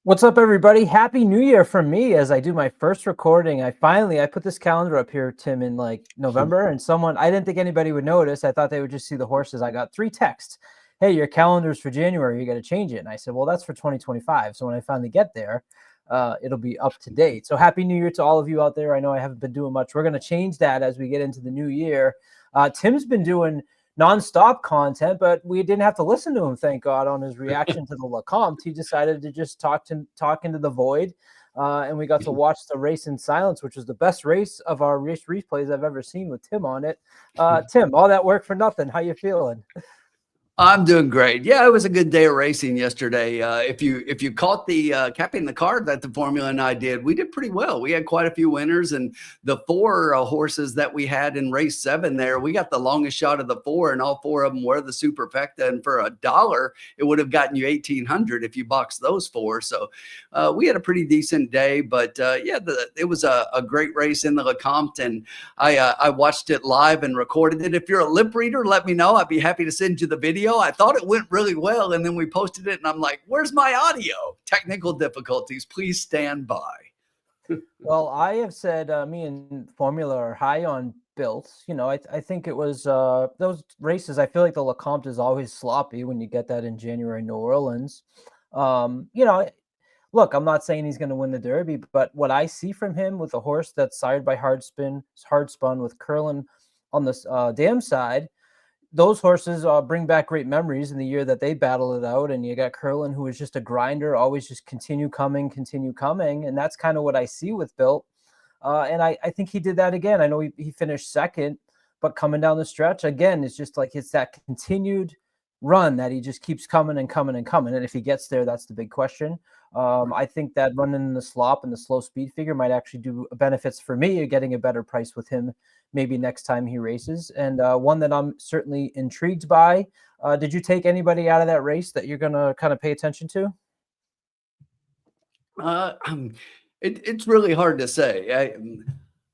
What's up, everybody? Happy New Year from me as I do my first recording. I put this calendar up here, Tim, in like November, and I didn't think anybody would notice. I thought they would just see the horses. I got 3 texts. Hey, your calendar's for January. You got to change it. And I said, well, that's for 2025. So when I finally get there, it'll be up to date. So happy New Year to all of you out there. I know I haven't been doing much. We're going to change that as we get into the new year. Tim's been doing nonstop content, but we didn't have to listen to him, thank God, on his reaction to the Lecomte. He decided to just talk into the void, and we got to watch the race in silence, which was the best race of our race replays I've ever seen with Tim on it. Tim, all that work for nothing. How you feeling? I'm doing great. Yeah, it was a good day of racing yesterday. If you caught the capping the card that the Formula and I did, we did pretty well. We had quite a few winners, and the 4 horses that we had in race 7 there, we got the longest shot of the 4, and all 4 of them were the Superfecta. And for $1, it would have gotten you 1,800 if you boxed those 4. So we had a pretty decent day. But yeah, it was a great race in the Lecomte, and I watched it live and recorded it. If you're a lip reader, let me know. I'd be happy to send you the video. I thought it went really well, and then we posted it, and I'm like, where's my audio? Technical difficulties. Please stand by. Well, I have said me and Formula are high on built. I think it was those races. I feel like the Lecomte is always sloppy when you get that in January, New Orleans. Look, I'm not saying he's going to win the Derby, but what I see from him with a horse that's sired by hard spun with Curlin on the dam side, those horses bring back great memories in the year that they battled it out. And you got Curlin, who is just a grinder, always just continue coming. And that's kind of what I see with Built. And I think he did that again. I know he finished second, but coming down the stretch again, it's just like it's that continued run that he just keeps coming and coming and coming. And if he gets there, that's the big question. I think that running in the slop and the slow speed figure might actually do benefits for me, getting a better price with him maybe next time he races. And one that I'm certainly intrigued by. Did you take anybody out of that race that you're going to kind of pay attention to? It's really hard to say.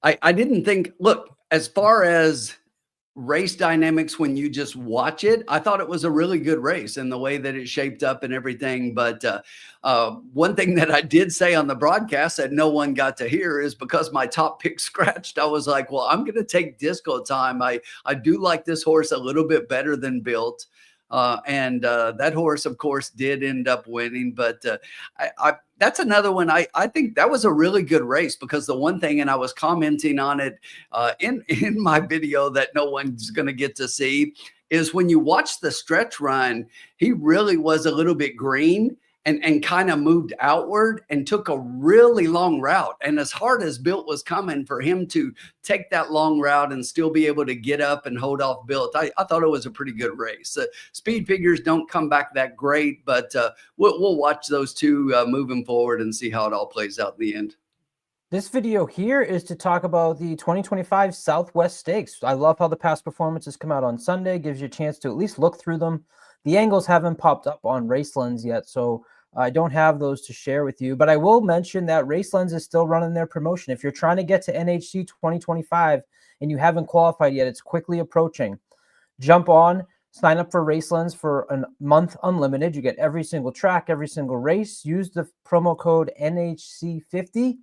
I didn't think, look, as far as race dynamics when you just watch it, I thought it was a really good race and the way that it shaped up and everything. But one thing that I did say on the broadcast that no one got to hear is because my top pick scratched, I was like, well, I'm going to take Disco Time. I do like this horse a little bit better than Built. And that horse, of course, did end up winning. But that's another one. I think that was a really good race because the one thing, and I was commenting on it in my video that no one's going to get to see, is when you watch the stretch run, he really was a little bit green and kind of moved outward and took a really long route. And as hard as Built was coming, for him to take that long route and still be able to get up and hold off Built, I thought it was a pretty good race. Speed figures don't come back that great, but we'll watch those two moving forward and see how it all plays out in the end. This video here is to talk about the 2025 Southwest Stakes. I love how the past performances come out on Sunday. Gives you a chance to at least look through them. The angles haven't popped up on RaceLens yet, so I don't have those to share with you. But I will mention that RaceLens is still running their promotion. If you're trying to get to NHC 2025 and you haven't qualified yet, it's quickly approaching. Jump on, sign up for RaceLens for a month unlimited. You get every single track, every single race. Use the promo code NHC50.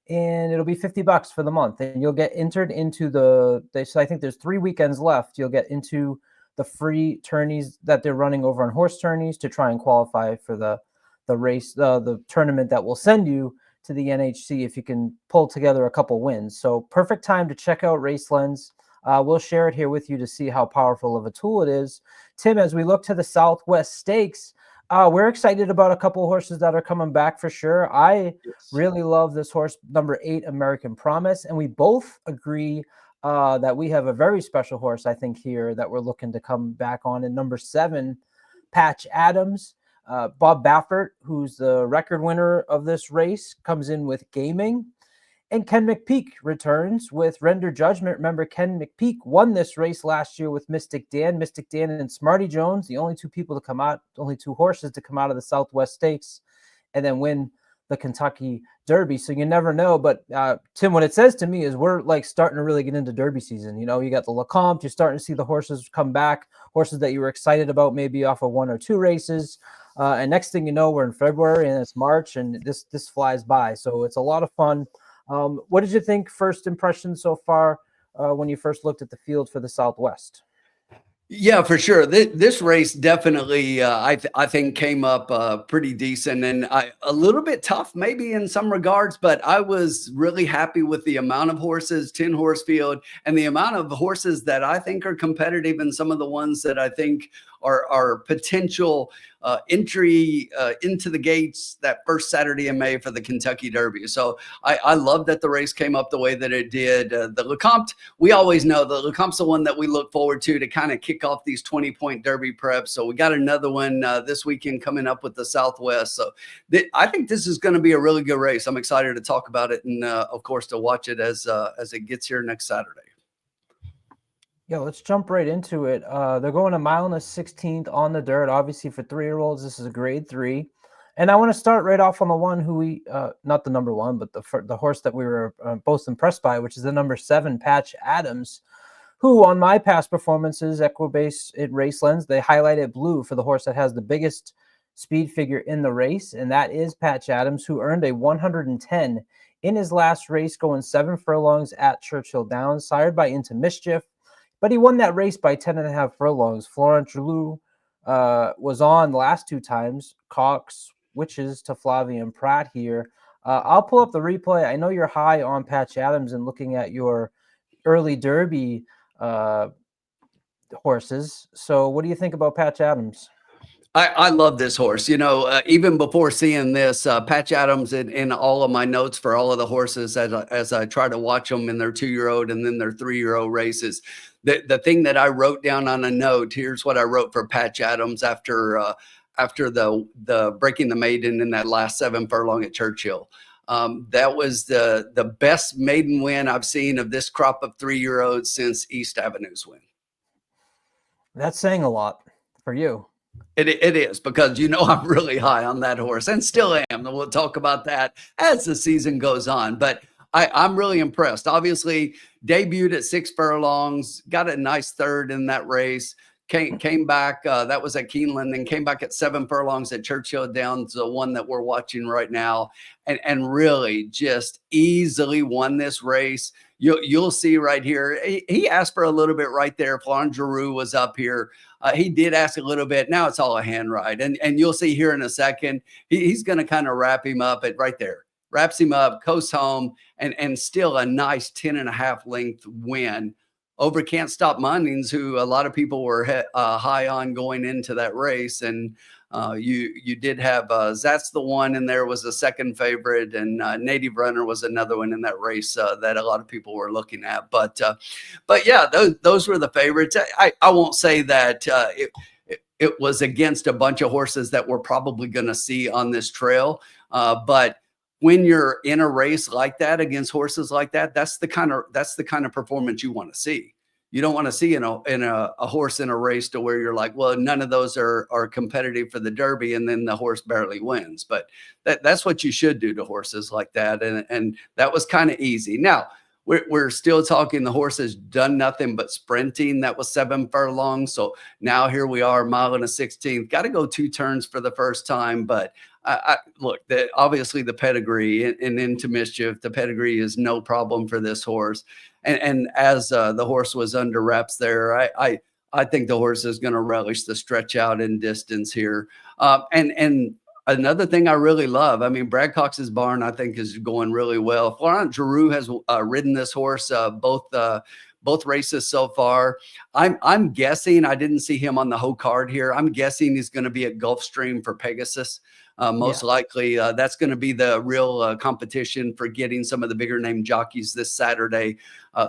And it'll be $50 for the month, and you'll get entered into so I think there's 3 weekends left. You'll get into the free tourneys that they're running over on Horse Tourneys to try and qualify for the race, the tournament that will send you to the NHC if you can pull together a couple wins. So perfect time to check out RaceLens. We'll share it here with you to see how powerful of a tool it is. Tim, as we look to the Southwest Stakes, we're excited about a couple of horses that are coming back for sure. I really love this horse, number 8, American Promise. And we both agree that we have a very special horse, I think, here that we're looking to come back on. And number 7, Patch Adams. Bob Baffert, who's the record winner of this race, comes in with Gaming. And Ken McPeak returns with Render Judgment. Remember, Ken McPeak won this race last year with Mystic Dan and Smarty Jones, the only 2 people to come out, only 2 horses to come out of the Southwest Stakes and then win the Kentucky Derby. So you never know. But Tim, what it says to me is we're like starting to really get into Derby season. You know, you got the Lecomte, you're starting to see the horses come back, horses that you were excited about maybe off of 1 or 2 races. And next thing you know, we're in February and it's March, and this flies by. So it's a lot of fun. What did you think? First impressions so far when you first looked at the field for the Southwest? Yeah, for sure. This race definitely, I think, came up pretty decent and a little bit tough, maybe in some regards. But I was really happy with the amount of horses, 10-horse field, and the amount of horses that I think are competitive, and some of the ones that I think are potential entry into the gates that first Saturday in May for the Kentucky Derby. So I love that the race came up the way that it did. The Lecomte, we always know the Lecomte's the one that we look forward to kind of kick off these 20-point Derby preps. So we got another one this weekend coming up with the Southwest. So I think this is going to be a really good race. I'm excited to talk about it and, of course, to watch it as it gets here next Saturday. Yeah, let's jump right into it. They're going a mile and a 16th on the dirt. Obviously, for 3-year-olds, this is a grade 3. And I want to start right off on the one who we, not the number 1, but the horse that we were both impressed by, which is the number 7, Patch Adams, who on my past performances, Equibase at RaceLens, they highlighted blue for the horse that has the biggest speed figure in the race, and that is Patch Adams, who earned a 110 in his last race, going 7 furlongs at Churchill Downs, sired by Into Mischief. But he won that race by 10.5 furlongs. Florent Geroux was on the last 2 times. Cox switches to Flavien Prat here. I'll pull up the replay. I know you're high on Patch Adams and looking at your early Derby horses. So what do you think about Patch Adams? I love this horse. You know, even before seeing this, Patch Adams in all of my notes for all of the horses as I try to watch them in their 2-year-old and then their 3-year-old races. The thing that I wrote down on a note, here's what I wrote for Patch Adams after the breaking the maiden in that last 7 furlong at Churchill. That was the best maiden win I've seen of this crop of 3-year-olds since East Avenue's win. That's saying a lot for you. It is, because I'm really high on that horse and still am. And we'll talk about that as the season goes on. But I'm really impressed. Obviously, debuted at 6 furlongs, got a nice third in that race. Came back, that was at Keeneland, and came back at 7 furlongs at Churchill Downs, the one that we're watching right now, and really just easily won this race. You'll see right here, he asked for a little bit right there. Florent Geroux was up here. He did ask a little bit. Now it's all a hand ride. And you'll see here in a second, he's going to kind of wrap him up at right there. Wraps him up, coasts home, and still a nice 10.5 length win over Can't Stop Munnings, who a lot of people were high on going into that race. And you did have That's the One in there was a second favorite, and Native Runner was another one in that race that a lot of people were looking at. But yeah, those were the favorites. I won't say that it was against a bunch of horses that we're probably going to see on this trail, but when you're in a race like that against horses like that, that's the kind of performance you want to see. You don't want to see a horse in a race to where you're like, well, none of those are competitive for the Derby, and then the horse barely wins. But that's what you should do to horses like that, and that was kind of easy. Now we're still talking. The horse has done nothing but sprinting. That was 7 furlongs. So now here we are, mile and a 16th. Got to go 2 turns for the first time, but look, obviously the pedigree and Into Mischief, the pedigree is no problem for this horse. And as the horse was under wraps there, I think the horse is going to relish the stretch out in distance here. And another thing I really love, I mean, Brad Cox's barn, I think, is going really well. Florent Geroux has ridden this horse both races so far. I'm guessing, I didn't see him on the whole card here. I'm guessing he's going to be at Gulfstream for Pegasus. Most likely that's going to be the real competition for getting some of the bigger name jockeys this Saturday.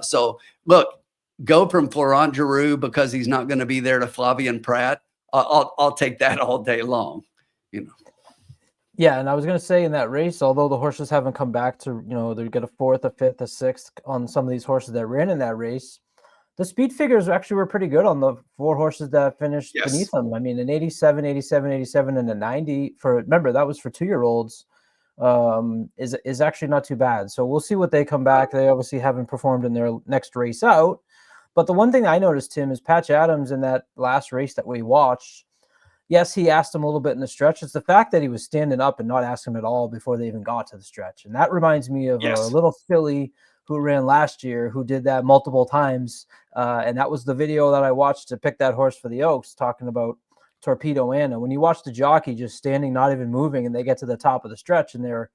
So look, go from Florent Geroux because he's not going to be there to Flavien Prat. I'll take that all day long. Yeah, and I was going to say in that race, although the horses haven't come back to, they get a 4th, a 5th, a 6th on some of these horses that ran in that race, the speed figures actually were pretty good on the 4 horses that finished beneath them. I mean, an 87, 87, 87, and a 90 remember, that was for 2-year-olds, is actually not too bad. So we'll see what they come back. They obviously haven't performed in their next race out. But the one thing I noticed, Tim, is Patch Adams in that last race that we watched, Yes, he asked him a little bit in the stretch. It's the fact that he was standing up and not asking him at all before they even got to the stretch. And that reminds me of a Yes. little filly who ran last year who did that multiple times. And that was the video that I watched to pick that horse for the Oaks, talking about Torpedo Anna. When you watch the jockey just standing, not even moving, and they get to the top of the stretch and they're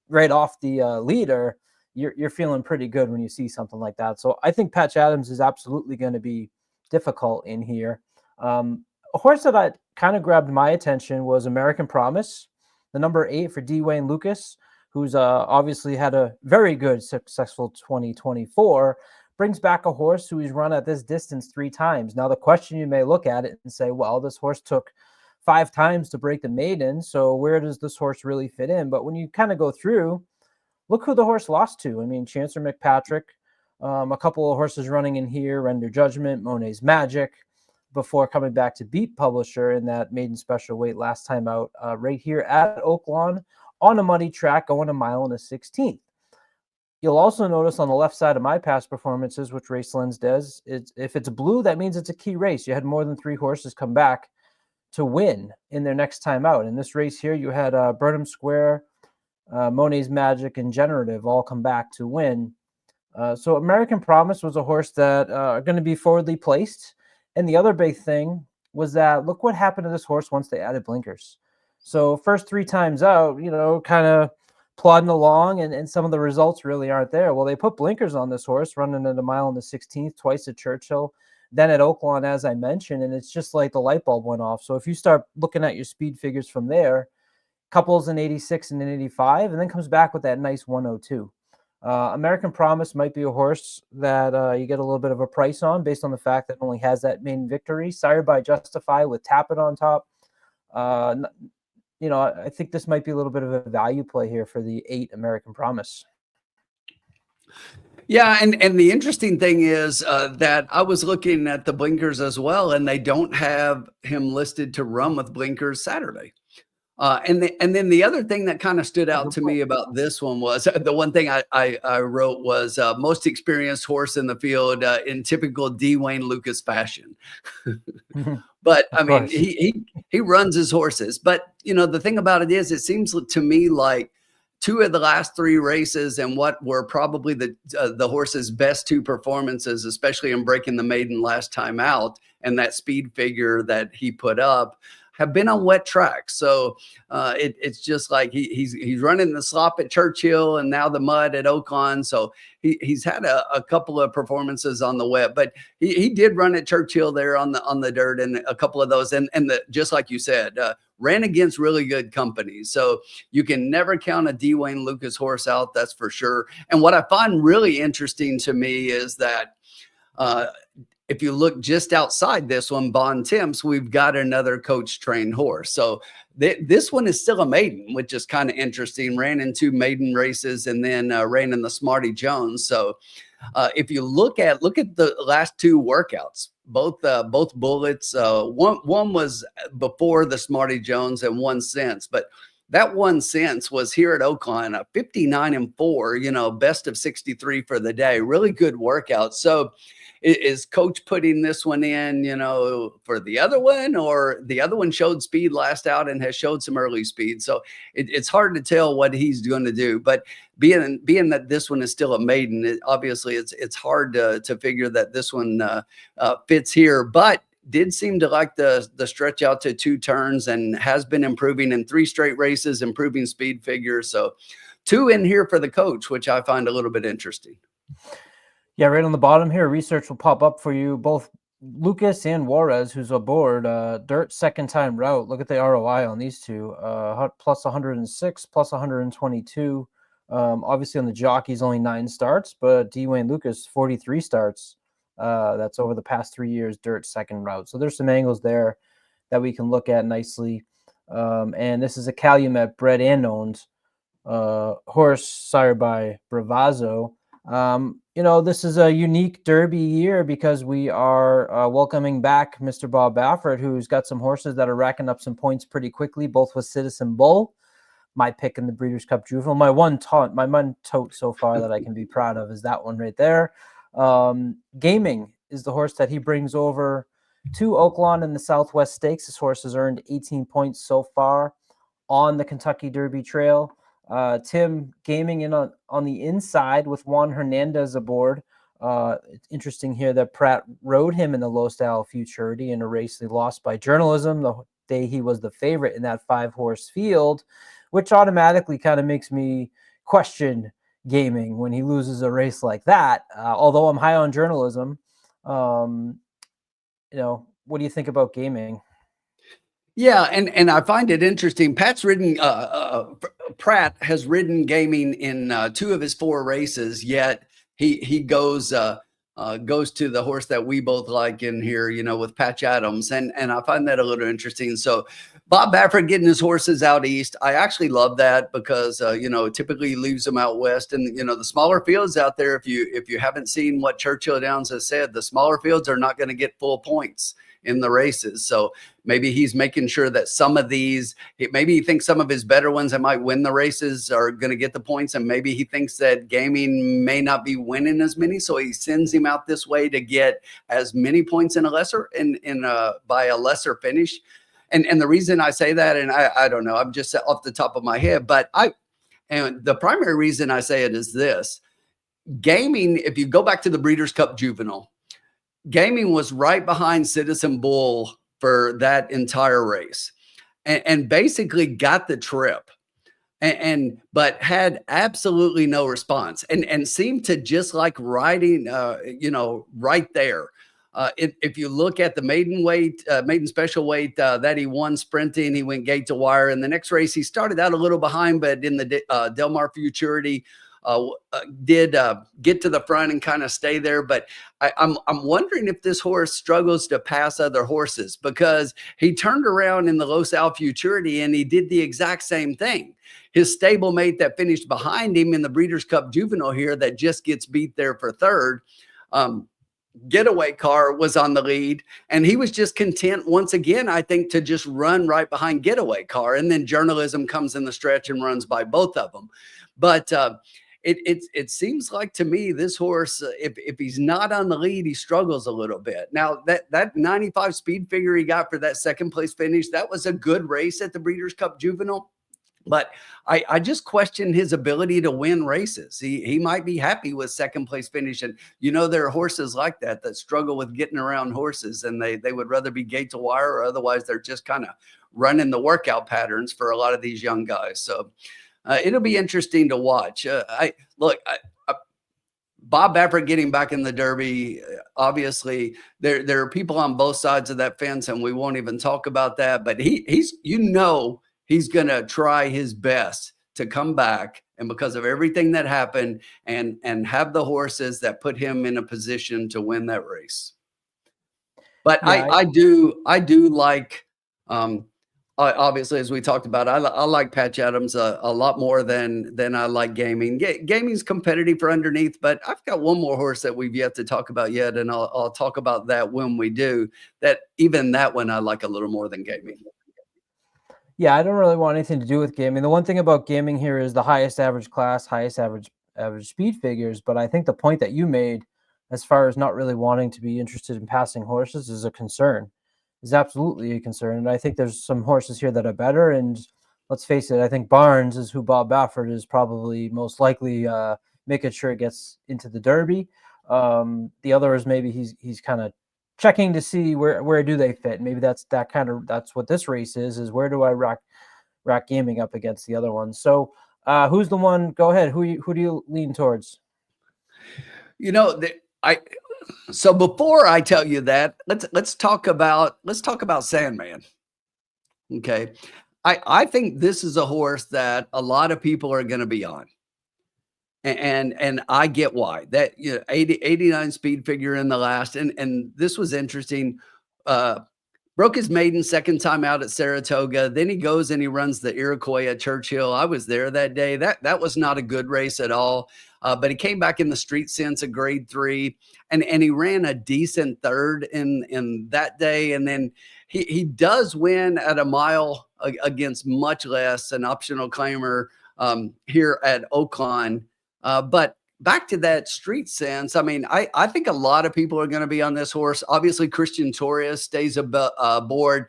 right off the leader, you're feeling pretty good when you see something like that. So I think Patch Adams is absolutely going to be difficult in here. A horse that I kind of grabbed my attention was American Promise, the number 8 for D. Wayne Lucas, who's obviously had a very good, successful 2024, brings back a horse who he's run at this distance 3 times. Now, the question, you may look at it and say, well, this horse took 5 times to break the maiden, so where does this horse really fit in? But when you kind of go through, look who the horse lost to. I mean, Chancer McPatrick, a couple of horses running in here, Render Judgment, Monet's Magic, before coming back to beat Publisher in that maiden special weight last time out, right here at Oaklawn on a muddy track, going a mile and a 16th. You'll also notice on the left side of my past performances, which RaceLens does, if it's blue, that means it's a key race. You had more than 3 horses come back to win in their next time out. In this race here, you had Burnham Square, Monet's Magic, and Generative all come back to win. So American Promise was a horse that are going to be forwardly placed. And the other big thing was that look what happened to this horse once they added blinkers. So first 3 times out, kind of plodding along, and some of the results really aren't there. Well, they put blinkers on this horse, running at a mile in the 16th, twice at Churchill, then at Oaklawn, as I mentioned, and it's just like the light bulb went off. So if you start looking at your speed figures from there, couples in 86 and in 85, and then comes back with that nice 102. American Promise might be a horse that you get a little bit of a price on based on the fact that it only has that main victory. Sired by Justify with Tappet on top. I think this might be a little bit of a value play here for the 8 American Promise. Yeah, and the interesting thing is that I was looking at the blinkers as well, and they don't have him listed to run with blinkers Saturday. And then the other thing that kind of stood out to me about this one was the one thing I wrote was most experienced horse in the field in typical D. Wayne Lucas fashion. But I mean, he runs his horses. But the thing about it is, it seems to me like 2 of the last 3 races and what were probably the horse's best 2 performances, especially in breaking the maiden last time out, and that speed figure that he put up, have been on wet tracks. So it's just like he's running the slop at Churchill and now the mud at Oaklawn. So he's had a couple of performances on the wet, but he did run at Churchill there on the dirt, and a couple of those. And just like you said, ran against really good companies. So you can never count a D. Wayne Lucas horse out, that's for sure. And what I find really interesting to me is that if you look just outside this one, Bon Temps, we've got another coach trained horse. So this one is still a maiden, which is kind of interesting. Ran in 2 maiden races and then ran in the Smarty Jones. So if you look at the last 2 workouts, both bullets, one was before the Smarty Jones and one since, but that one since was here at Oaklawn, 59-4, best of 63 for the day. Really good workout. So is coach putting this one in, for the other one, or the other one showed speed last out and has showed some early speed? So it's hard to tell what he's going to do, but being that this one is still a maiden, obviously it's hard to figure that this one fits here, but did seem to like the stretch out to 2 turns and has been improving in 3 straight races, improving speed figures. So 2 in here for the coach, which I find a little bit interesting. Yeah, right on the bottom here, research will pop up for you. Both Lucas and Juarez, who's aboard, dirt second time route. Look at the ROI on these 2, plus 106, plus 122. Obviously on the jockeys, only 9 starts, but D. Wayne Lucas, 43 starts. That's over the past 3 years, dirt second route. So there's some angles there that we can look at nicely. And this is a Calumet bred and owned horse, sired by Bravazzo. This is a unique Derby year because we are welcoming back Mr. Bob Baffert, who's got some horses that are racking up some points pretty quickly, both with Citizen Bull, my pick in the Breeders' Cup Juvenile. My one tote so far that I can be proud of is that one right there. Gaming is the horse that he brings over to Oaklawn in the Southwest Stakes. This horse has earned 18 points so far on the Kentucky Derby Trail. Tim gaming in on the inside with Juan Hernandez aboard. It's interesting here that Pratt rode him in the Low Style Futurity in a race they lost by journalism the day he was the favorite in that 5-horse field, which automatically kind of makes me question gaming when he loses a race like that. Although I'm high on journalism, what do you think about gaming? Yeah, and I find it interesting. Pratt has ridden gaming in 2 of his 4 races, yet he goes to the horse that we both like in here, with Patch Adams, and I find that a little interesting. So Bob Baffert getting his horses out east, I actually love that because typically he leaves them out west, and the smaller fields out there. If you haven't seen what Churchill Downs has said, the smaller fields are not going to get full points in the races. So maybe he's making sure that some of these, maybe he thinks some of his better ones that might win the races are going to get the points. And maybe he thinks that gaming may not be winning as many. So he sends him out this way to get as many points in a lesser, by a lesser finish. And the reason I say that, and I don't know, I'm just off the top of my head, and the primary reason I say it is this: gaming, if you go back to the Breeders' Cup Juvenile, gaming was right behind Citizen Bull for that entire race, and basically got the trip, but had absolutely no response, and seemed to just like riding, right there. If you look at the maiden special weight that he won sprinting, he went gate to wire. In the next race, he started out a little behind, but in the Del Mar Futurity, did get to the front and kind of stay there. But I'm wondering if this horse struggles to pass other horses, because he turned around in the Los Al Futurity and he did the exact same thing. His stablemate that finished behind him in the Breeders' Cup Juvenile here, that just gets beat there for third, Getaway Car, was on the lead, and he was just content once again, I think, to just run right behind Getaway Car. And then Journalism comes in the stretch and runs by both of them. But it seems like to me this horse, if he's not on the lead, he struggles a little bit. Now that 95 speed figure he got for that second place finish, that was a good race at the Breeders' Cup Juvenile. But I just question his ability to win races. He might be happy with second place finish. And, there are horses like that struggle with getting around horses, and they would rather be gate to wire, or otherwise they're just kind of running the workout patterns for a lot of these young guys. So it'll be interesting to watch. Bob Baffert getting back in the Derby, obviously there are people on both sides of that fence, and we won't even talk about that. But he's going to try his best to come back, and because of everything that happened, and have the horses that put him in a position to win that race. But yeah, I do like, obviously, as we talked about, I like Patch Adams a lot more than I like gaming. Gaming's competitive for underneath, but I've got one more horse that we've yet to talk about yet, and I'll talk about that when we do. That one I like a little more than gaming. Yeah, I don't really want anything to do with gaming. The one thing about gaming here is the highest average class, highest average speed figures. But I think the point that you made, as far as not really wanting to be interested in passing horses, is a concern. Is absolutely a concern. And I think there's some horses here that are better. And let's face it, I think Barnes is who Bob Baffert is probably most likely making sure it gets into the Derby. The other is maybe he's kind of checking to see where do they fit. Maybe that's what this race is where do I rack gaming up against the other one. So who's the one? Go ahead. Who do you lean towards? So before I tell you that, let's talk about Sandman. Okay. I think this is a horse that a lot of people are going to be on. And I get why. That 89 speed figure in the last, and this was interesting. Broke his maiden second time out at Saratoga. Then he goes and he runs the Iroquois at Churchill. I was there that day. That was not a good race at all. But he came back in the Street Sense of grade 3, and he ran a decent third in that day. And then he does win at a mile against much less, an optional claimer here at Oaklawn. But back to that street sense, I mean, I think a lot of people are going to be on this horse. Obviously, Christian Torres stays aboard.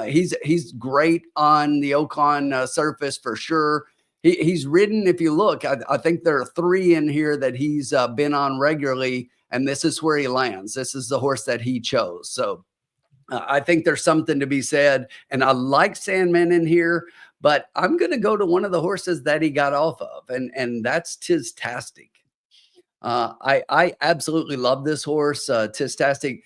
He's great on the Oaklawn surface for sure. He's ridden, if you look, I think there are 3 in here that he's been on regularly, and this is where he lands. This is the horse that he chose. So I think there's something to be said, and I like Sandman in here, but I'm going to go to one of the horses that he got off of, and that's Tistastic. I absolutely love this horse. Tistastic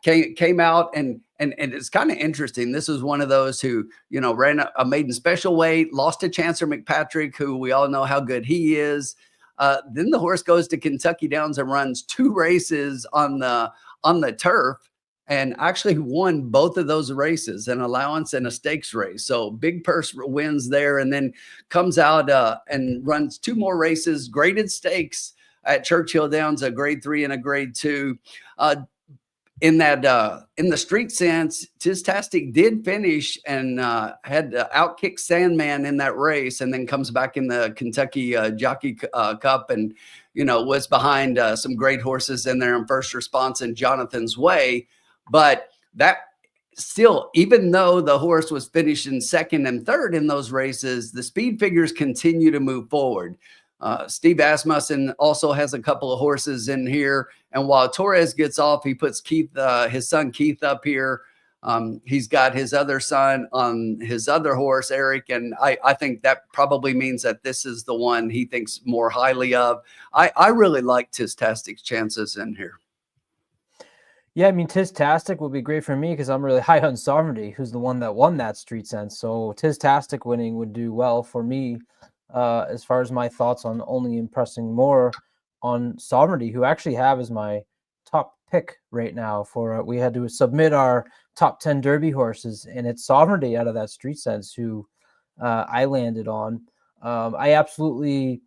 came out, and it's kind of interesting. This is one of those who, you know, ran a maiden special weight, lost to Chancer McPatrick, who we all know how good he is. Then the horse goes to Kentucky Downs and runs 2 races on the turf, and actually won both of those races, an allowance and a stakes race. So big purse wins there, and then comes out and runs 2 more races, graded stakes at Churchill Downs, a grade 3 and a grade 2. In the street sense, Tistastic did finish and had outkicked Sandman in that race, and then comes back in the Kentucky Jockey Cup, and you know, was behind some great horses in there in First Response and Jonathan's Way. But that still, even though the horse was finishing 2nd and 3rd in those races, the speed figures continue to move forward. Steve Asmussen also has a couple of horses in here, and while Torres gets off, he puts Keith, his son Keith, up here. He's got his other son on his other horse, Eric, and I think that probably means that this is the one he thinks more highly of. I really like Tistastic's chances in here. Yeah, I mean, Tistastic would be great for me because I'm really high on Sovereignty, who's the one that won that street sense. So Tistastic winning would do well for me. As far as my thoughts on only impressing more on Sovereignty, who actually have as my top pick right now for we had to submit our top 10 Derby horses, and it's Sovereignty out of that street sense who I landed on. I absolutely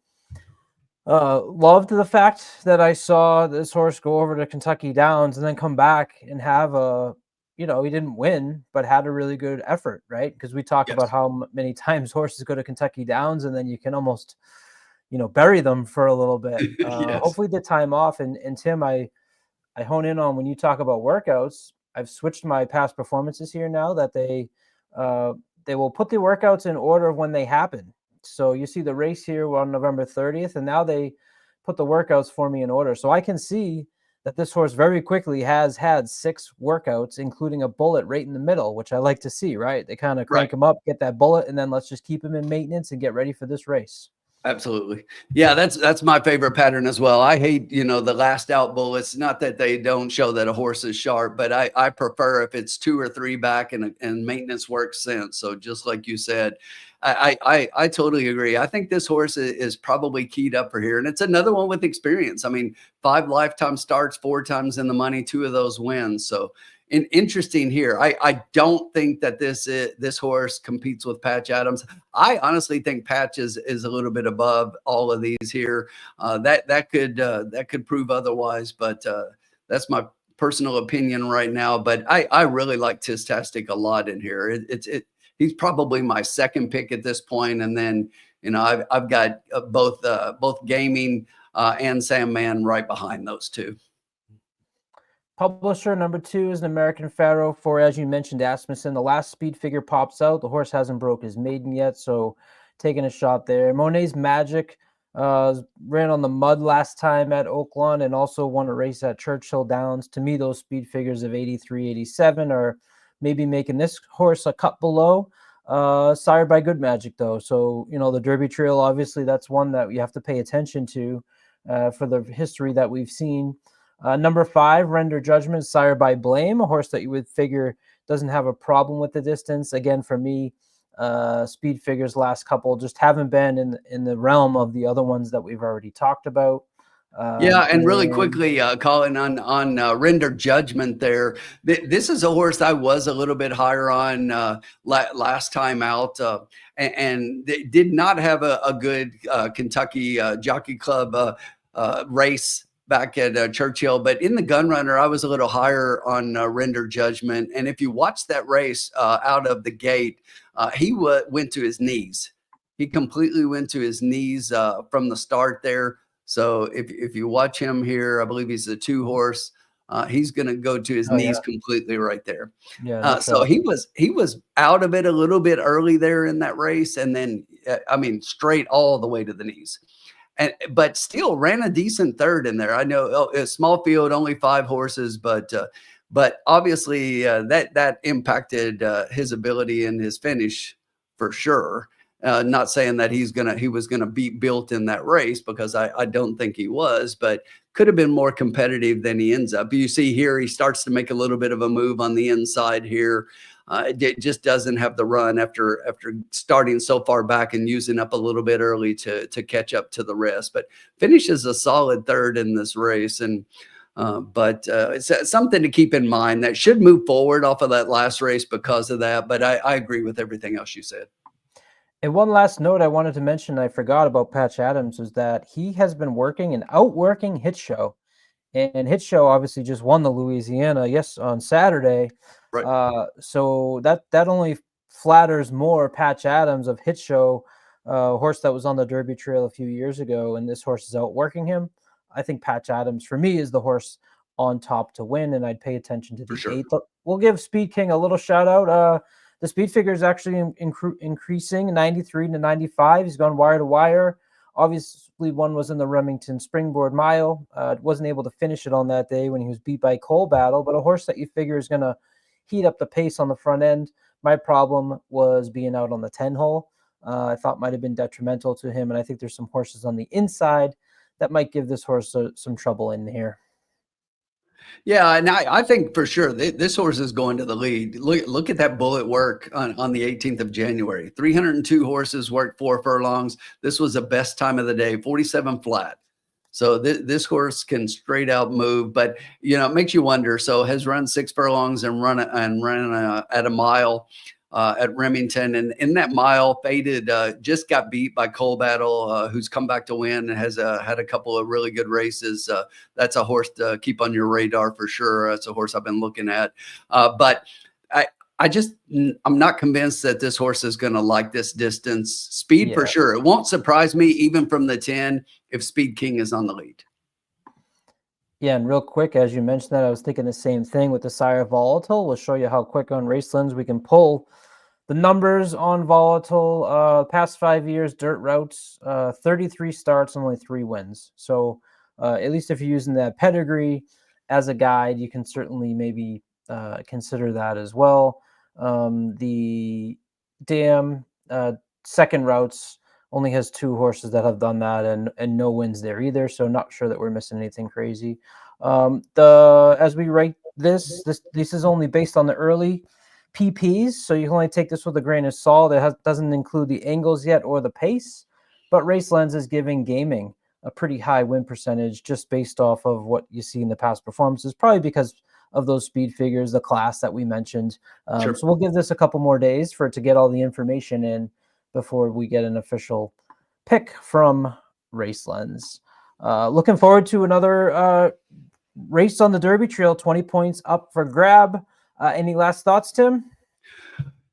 loved the fact that I saw this horse go over to Kentucky Downs and then come back and have a, you know, he didn't win, but had a really good effort, right? Because we talk about how many times horses go to Kentucky Downs and then you can almost, you know, bury them for a little bit. Hopefully the time off. And Tim, I hone in on when you talk about workouts. I've switched my past performances here now that they will put the workouts in order of when they happen. So you see the race here on November 30th, and now they put the workouts for me in order. So I can see that this horse very quickly has had 6 workouts, including a bullet right in the middle, which I like to see, right? They kind of crank him up, get that bullet, and then let's just keep him in maintenance and get ready for this race. Absolutely. Yeah, that's my favorite pattern as well. I hate, you know, the last out bullets. Not that they don't show that a horse is sharp, but I prefer if it's 2 or 3 back and maintenance works since. So just like you said, I totally agree. I think this horse is probably keyed up for here. And it's another one with experience. I mean, 5 lifetime starts, 4 times in the money, 2 of those wins. So interesting here. I don't think that this horse competes with Patch Adams. I honestly think Patch is a little bit above all of these here. That could prove otherwise, but that's my personal opinion right now. But I really like Tistastic a lot in here. He's probably my 2nd pick at this point, and then you know I've got both Gaming and Sandman right behind those 2. Publisher number 2 is an American Pharaoh for, as you mentioned, Asmussen. The last speed figure pops out. The horse hasn't broke his maiden yet, so taking a shot there. Monet's Magic ran on the mud last time at Oaklawn and also won a race at Churchill Downs. To me, those speed figures of 83, 87 are maybe making this horse a cut below. Sired by Good Magic, though. So, you know, the Derby Trail, obviously, that's one that you have to pay attention to for the history that we've seen. Number 5, Render Judgment, sired by Blame, a horse that you would figure doesn't have a problem with the distance. Again, for me, speed figures last couple just haven't been in the realm of the other ones that we've already talked about. Yeah, and really quickly, Colin, on Render Judgment there, this is a horse I was a little bit higher on last time out, and they did not have a good Kentucky Jockey Club race back at Churchill, but in the Gun Runner, I was a little higher on Render Judgment. And if you watch that race out of the gate, he went to his knees. He completely went to his knees from the start there. So if you watch him here, I believe he's a 2-horse. He's going to go to his Oh yeah, knees completely right there. yeah, no So trouble. he was out of it a little bit early there in that race, and then I mean straight all the way to the knees. But still ran a decent third in there. I know a small field, only 5 horses, but obviously that impacted his ability and his finish for sure. Not saying that he was gonna beat Built in that race, because I don't think he was, but could have been more competitive than he ends up. You see here, he starts to make a little bit of a move on the inside here. It just doesn't have the run after starting so far back and using up a little bit early to catch up to the rest. But finishes a solid third in this race, and it's something to keep in mind that should move forward off of that last race because of that. But I agree with everything else you said. And one last note I wanted to mention, I forgot about Patch Adams, is that he has been working and outworking Hit Show. And Hit Show obviously just won the Louisiana, on Saturday. Right. So that only flatters more Patch Adams of Hit Show, horse that was on the Derby Trail a few years ago, and this horse is outworking him. I think Patch Adams, for me, is the horse on top to win, and I'd pay attention to the For sure. 8th. We'll give Speed King a little shout out. The speed figure is actually increasing 93 to 95. He's gone wire to wire. Obviously, one was in the Remington Springboard Mile. Wasn't able to finish it on that day when he was beat by Cole Battle, but a horse that you figure is going to heat up the pace on the front end. My problem was being out on the 10 hole. I thought might have been detrimental to him, and I think there's some horses on the inside that might give this horse some trouble in here. Yeah, and I think for sure this horse is going to the lead. Look at that bullet work on the 18th of January. 302 horses worked 4 furlongs. This was the best time of the day, 47 flat. So this horse can straight out move, but it makes you wonder. So has run 6 furlongs and run at a mile at Remington, and in that mile faded, just got beat by Cole Battle, who's come back to win and has had a couple of really good races. That's a horse to keep on your radar for sure. That's a horse I've been looking at, but I'm not convinced that this horse is going to like this distance. Speed for sure. It won't surprise me even from the 10 if Speed King is on the lead. Yeah, and real quick, as you mentioned that, I was thinking the same thing with the Sire Volatile. We'll show you how quick on RaceLens we can pull the numbers on Volatile. Past 5 years, dirt routes, 33 starts, only 3 wins. So at least if you're using that pedigree as a guide, you can certainly maybe consider that as well. The Dam second routes only has 2 horses that have done that, and no wins there either. So not sure that we're missing anything crazy. As we rate this is only based on the early PPs, so you can only take this with a grain of salt. It doesn't include the angles yet or the pace, but RaceLens is giving Gaming a pretty high win percentage just based off of what you see in the past performances, probably because of those speed figures, the class that we mentioned. Sure. So we'll give this a couple more days for it to get all the information in before we get an official pick from RaceLens. Looking forward to another race on the Derby Trail, 20 points up for grab. Any last thoughts, Tim?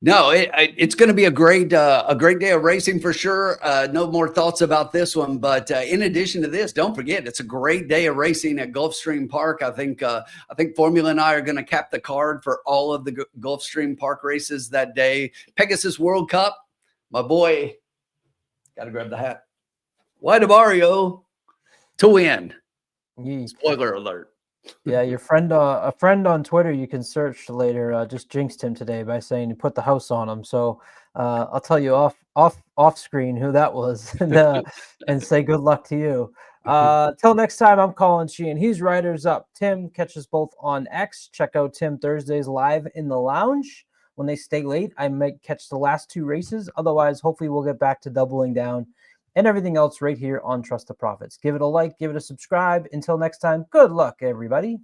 No, it's going to be a great day of racing for sure. No more thoughts about this one, but in addition to this, don't forget it's a great day of racing at Gulfstream Park. I think Formula and I are going to cap the card for all of the Gulfstream Park races that day. Pegasus World Cup, my boy, got to grab the hat. White Avario to win. Spoiler alert. Yeah, your friend, a friend on Twitter, you can search later, just jinxed him today by saying you put the house on him. So I'll tell you off screen who that was, and say good luck to you. Till next time, I'm Colin Sheehan. He's Riders Up. Tim catches both on X. Check out Tim Thursdays live in the lounge. When they stay late, I might catch the last 2 races. Otherwise, hopefully we'll get back to doubling down and everything else right here on Trust the Profits. Give it a like, give it a subscribe. Until next time, good luck, everybody.